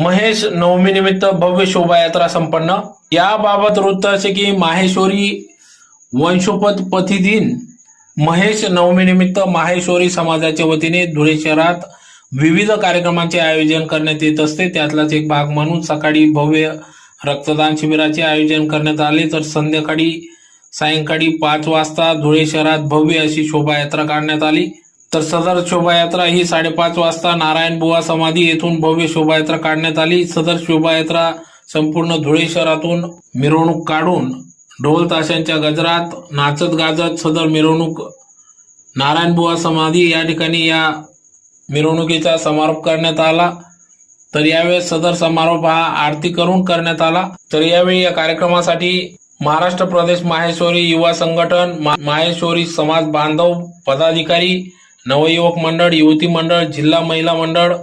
महेश नवमी निमित्त भव्य शोभायात्रा संपन्न। याबाबत वृत्त असे की माहेश्वरी वंशोपती दिन महेश नवमी निमित्त माहेश्वरी समाजाच्या वतीने धुळे शहरात विविध कार्यक्रमांचे आयोजन करण्यात येत असते। त्यातलाच एक भाग म्हणून सकाळी भव्य रक्तदान शिबिराचे आयोजन करण्यात आले, तर सायंकाळी 5 वाजता धुळे शहरात भव्य अशी शोभायात्रा काढण्यात आली। तर सदर शोभायात्रा ही 5:30 वाजता नारायण बुवा समाधी येथून भव्य शोभायात्रा काढण्यात आली। सदर शोभायात्रा संपूर्ण धुळे शहरातून मिरवणूक काढून ढोल ताशांच्या गजरात नाचत गाजत सदर मिरवणूक नारायण बुवा समाधी या ठिकाणी या मिरवणुकीचा समारोप करण्यात आला। तर यावेळी सदर समारोप हा आरती करून करण्यात आला। तर यावेळी या कार्यक्रमासाठी महाराष्ट्र प्रदेश माहेश्वरी युवा संघटन, माहेश्वरी समाज बांधव पदाधिकारी, नवयुवक मंडळ, युवती मंडळ, जिल्हा महिला मंडळ